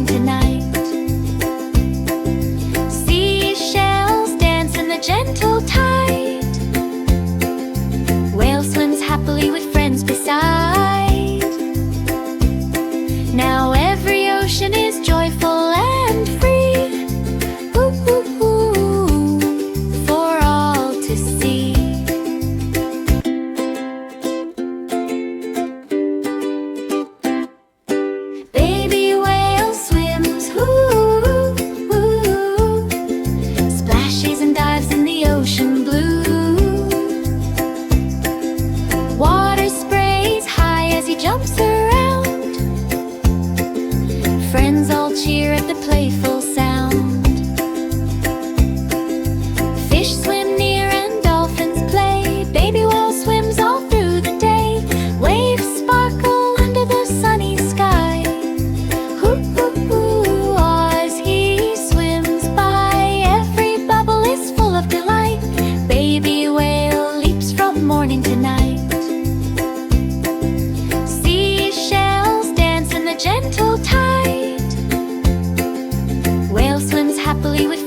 morning to night. Seashells dance in the gentle tide. Whale swims happily with friends beside. Now every ocean is joyful and free. Whoo, whoo, whoo, for all to see. Baby whale swims, whoo, whoo, splashes and dives in the ocean blue. Water sprays high as he jumps around. Friends all cheer at the playful sound. Fish swim near and dolphins play. Baby whale swims all through the day. Waves sparkle under the sunny sky. Hoo, hoo, hoo, as he swims by. Every bubble is full of delight. Baby whale leaps from morning to night. Seashells dance in the gentle tide. Whale swims happily with